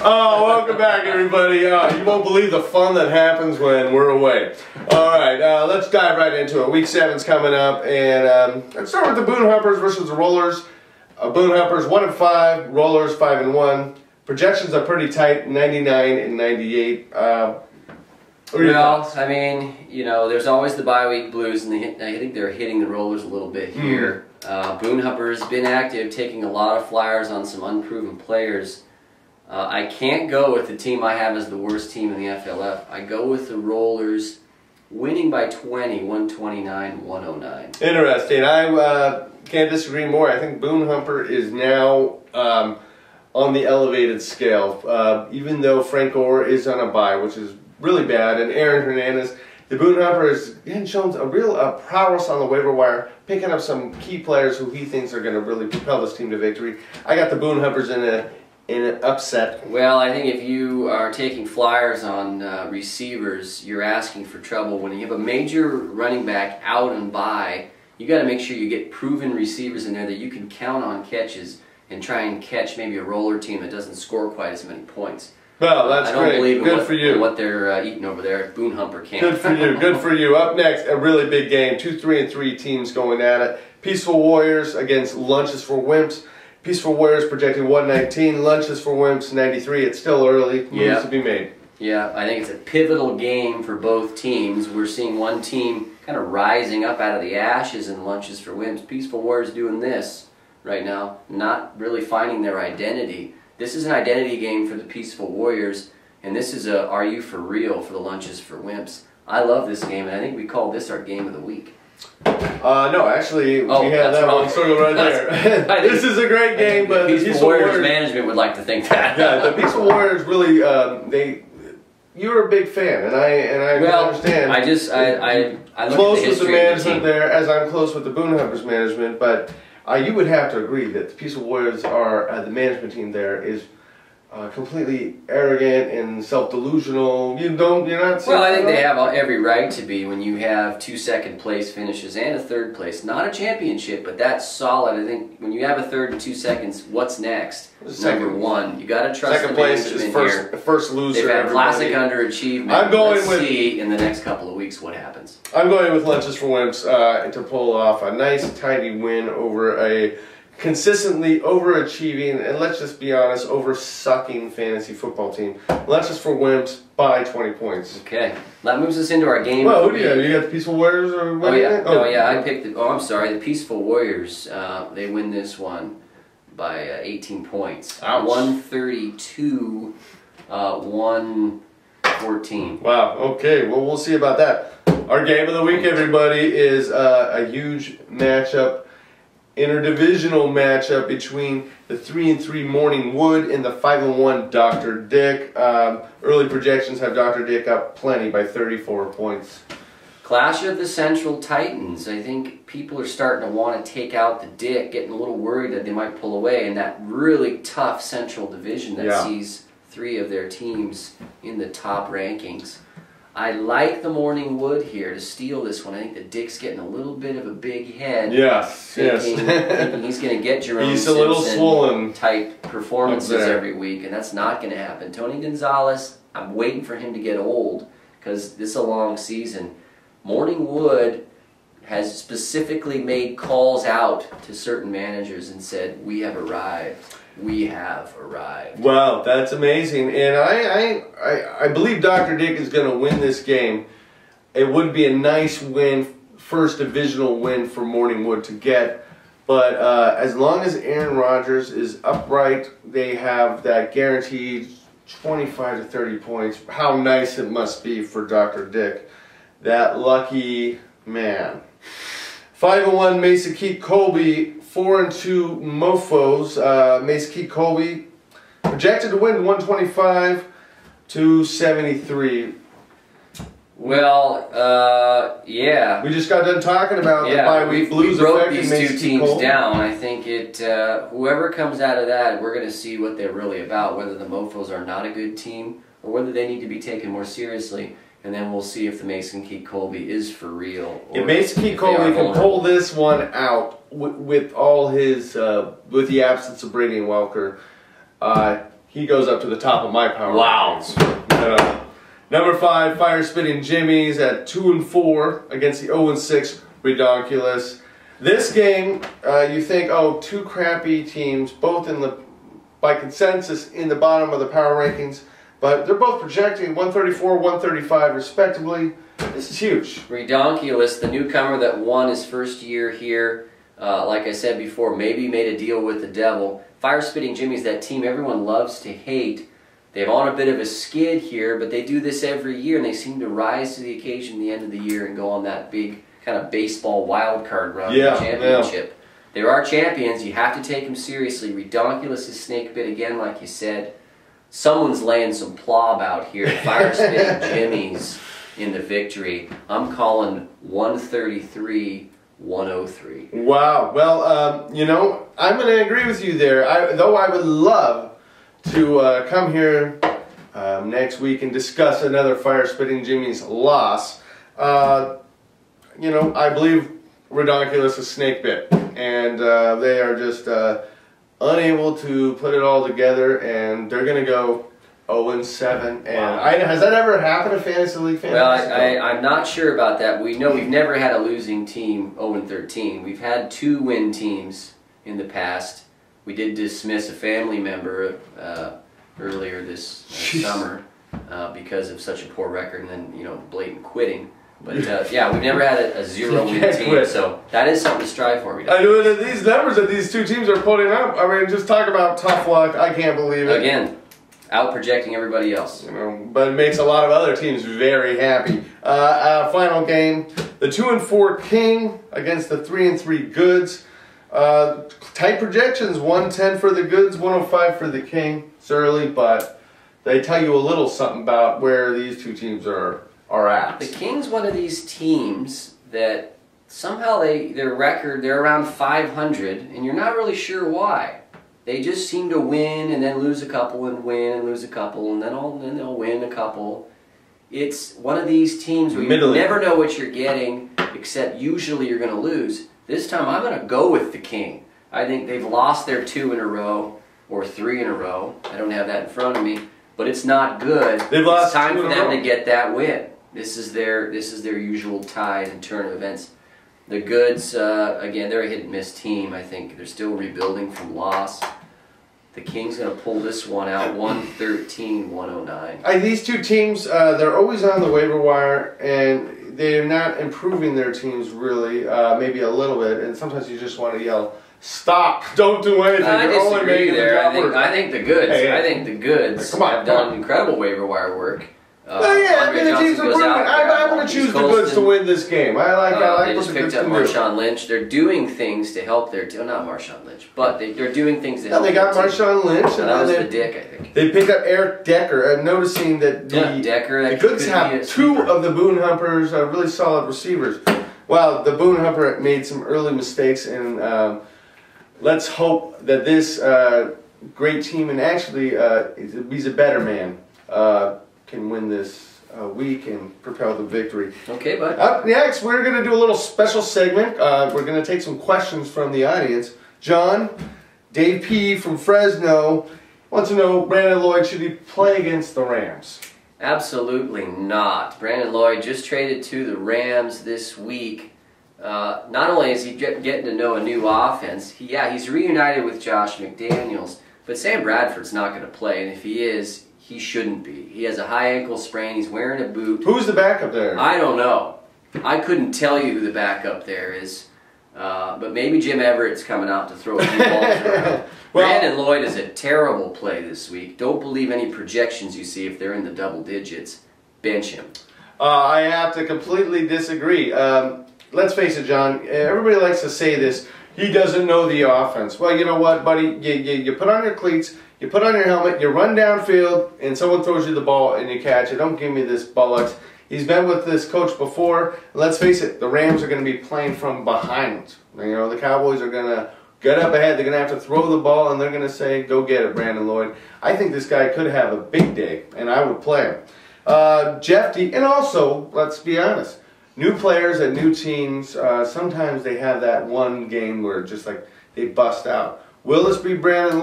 Oh, welcome back, everybody. You won't believe the fun that happens when we're away. All right, let's dive right into it. Week 7's coming up, and let's start with the Boone Humpers versus the Rollers. Boone Humpers 1-5, Rollers 5-1. Projections are pretty tight, 99 and 98. Well, I mean, you know, there's always the bye week blues, and I think they're hitting the Rollers a little bit here. Boone Humpers been active, taking a lot of flyers on some unproven players. I can't go with the team I have as the worst team in the FLF. I go with the Rollers winning by 20, 129-109. Interesting. I can't disagree more. I think Boone Humper is now on the elevated scale. Even though Frank Orr is on a bye, which is really bad, and Aaron Hernandez, the Boone Humper has shown a real prowess on the waiver wire, picking up some key players who he thinks are going to really propel this team to victory. I got the Boone Humpers in an upset. Well, I think if you are taking flyers on receivers, you're asking for trouble. When you have a major running back out and bye, you got to make sure you get proven receivers in there that you can count on catches and try and catch maybe a roller team that doesn't score quite as many points. Well, that's I don't great. believe Good for you. in what they're eating over there at Boone Humper camp. Good for you. Good for you. Up next, a really big game. 2 3-3 teams going at it. Peaceful Warriors against Lunches for Wimps. Peaceful Warriors projecting 119. Lunches for Wimps 93. It's still early. Moves to be made. Yeah, I think it's a pivotal game for both teams. We're seeing one team kind of rising up out of the ashes in Lunches for Wimps. Peaceful Warriors doing this right now, not really finding their identity. This is an identity game for the Peaceful Warriors, and this is a Are You For Real for the Lunches for Wimps. I love this game, and I think we call this our game of the week. No, actually, we have that one circled right there. This is a great game, but the Peaceful Warriors management would like to think that. Yeah, the Peaceful Warriors really, you're a big fan, and I understand. I look close at the with the history management of the team. there, as I'm close with the Boone Humpers management, but you would have to agree that the Peaceful Warriors are, the management team there is completely arrogant and self-delusional. You're not. Well, I think they have every right to be when you have 2 second-place finishes and a 3rd place. Not a championship, but that's solid. I think when you have a 3rd and 2 seconds, what's next? Number 1. You got to trust second the place management is here. first loser. They've had classic underachievement. I'm going Let's with, see in the next couple of weeks what happens. I'm going with Lunches for Wimps to pull off a nice, tidy win over a consistently overachieving, and let's just be honest, over-sucking fantasy football team. Lunches for Wimps by 20 points. Okay, that moves us into our game. Well, who do you have? You got the Peaceful Warriors? Or what? I picked the, I'm sorry, the Peaceful Warriors. They win this one by 18 points. Ouch. 132, 114. Wow, okay, well, we'll see about that. Our game of the week, everybody, is a huge matchup, interdivisional matchup between the 3-3 Morning Wood and the 5-1 Dr. Dick. Early projections have Dr. Dick up plenty by 34 points. Clash of the Central Titans. I think people are starting to want to take out the Dick, getting a little worried that they might pull away in that really tough Central Division that sees 3 of their teams in the top rankings. I like the Morning Wood here to steal this one. I think the Dick's getting a little bit of a big head. Thinking he's going to get Jerome He's a little swollen type performances every week, and that's not going to happen. Tony Gonzalez, I'm waiting for him to get old because this is a long season. Morning Wood has specifically made calls out to certain managers and said, "We have arrived. We have arrived." Wow, that's amazing. And I believe Dr. Dick is going to win this game. It would be a nice win, first divisional win for Morning Wood to get. But as long as Aaron Rodgers is upright, they have that guaranteed 25 to 30 points. How nice it must be for Dr. Dick. That lucky man. 5-1 Mesa Keat Colby, 4-2 Mofos. Mesa Keat Colby projected to win 125-73. Well, yeah. We just got done talking about the bye week blues. We broke these 2 teams down. I think whoever comes out of that, we're going to see what they're really about, whether the Mofos are not a good team or whether they need to be taken more seriously. and then we'll see if the Mason Key Colby is for real. If Mason Key Colby can pull this one out with all his with the absence of Brady and Welker, he goes up to the top of my power. Wow. Number 5, Fire Spitting Jimmy's at 2-4 against the 0-6 Redonkulous. This game, you think, oh, two crappy teams, both by consensus in the bottom of the power rankings, but they're both projecting 134, 135 respectively. This is huge. Redonkulous, the newcomer that won his first year here, like I said before, maybe made a deal with the devil. Fire Spitting Jimmy's that team everyone loves to hate. They're on a bit of a skid here, but they do this every year, and they seem to rise to the occasion at the end of the year and go on that big kind of baseball wild card run to the championship. There are champions. You have to take them seriously. Redonkulous is snake bit again, like you said. Someone's laying some plob out here. Fire Spitting Jimmy's in the victory. I'm calling 133-103. Wow. Well, you know, I'm going to agree with you there. Though I would love to come here next week and discuss another Fire Spitting Jimmy's loss. You know, I believe Redonkulous is snake bit, and they are just unable to put it all together, and they're going to go 0-7. And wow. Has that ever happened in Fantasy League fans? Well, I'm not sure about that. We know we've never had a losing team 0-13. We've had 2-win teams in the past. We did dismiss a family member earlier this summer because of such a poor record, and then, you know, blatant quitting. But yeah, we've never had a 0-win team, so that is something to strive for. I know that these numbers that these two teams are putting up. I mean, just talk about tough luck. I can't believe it. Again, out projecting everybody else. You know, but it makes a lot of other teams very happy. Final game: the 2-4 King against the 3-3 Goods. Tight projections: 110 for the Goods, 105 for the King. It's early, but they tell you a little something about where these two teams are at. The King's one of these teams that somehow their record, they're around 500, and you're not really sure why. They just seem to win and then lose a couple and win and lose a couple, and then they'll win a couple. It's one of these teams where you never know what you're getting, except usually you're going to lose. This time I'm going to go with the King. I think they've lost their 2 in a row or 3 in a row. I don't have that in front of me, but it's not good. It's time for them to get that win. This is their usual tide and turn of events. The Goods, again, they're a hit-and-miss team. I think they're still rebuilding from loss. The King's going to pull this one out, 113-109. These two teams, they're always on the waiver wire, and they're not improving their teams really, maybe a little bit. And sometimes you just want to yell, "Stop! Don't do anything." I disagree there. I think the Goods. Hey, I think the Goods have done incredible waiver wire work. Yeah, I mean, the teams are improving. I'm going to choose the Goods to win this game. I like they just picked up Marshawn Lynch. They're doing things to help their team. Not Marshawn Lynch, but they're doing things to help. They got Marshawn Lynch. And that was the Dick, I think. They picked up Eric Decker. I'm noticing that the Goods have 2 of the Boone Humpers, really solid receivers. Well, the Boone Humper made some early mistakes, and let's hope that this great team, and actually he's a better man, can win this week and propel the victory. Okay, bud. Up next, we're going to do a little special segment. We're going to take some questions from the audience. John, Dave P. from Fresno wants to know, Brandon Lloyd, should he play against the Rams? Absolutely not. Brandon Lloyd just traded to the Rams this week. Not only is he getting to know a new offense, he's reunited with Josh McDaniels, but Sam Bradford's not going to play, and if he is, he shouldn't be. He has a high ankle sprain. He's wearing a boot. Who's the backup there? I don't know. I couldn't tell you who the backup there is. But maybe Jim Everett's coming out to throw a few balls around. Brandon Lloyd is a terrible play this week. Don't believe any projections you see if they're in the double digits. Bench him. I have to completely disagree. Let's face it, John. Everybody likes to say this. He doesn't know the offense. Well, you know what, buddy? You put on your cleats. You put on your helmet, you run downfield, and someone throws you the ball and you catch it. Don't give me this bollocks. He's been with this coach before. Let's face it, the Rams are going to be playing from behind. You know, the Cowboys are going to get up ahead. They're going to have to throw the ball, and they're going to say, "Go get it, Brandon Lloyd." I think this guy could have a big day, and I would play him. Jeff D, and also, let's be honest, new players and new teams, sometimes they have that one game where just like they bust out. Will this be Brandon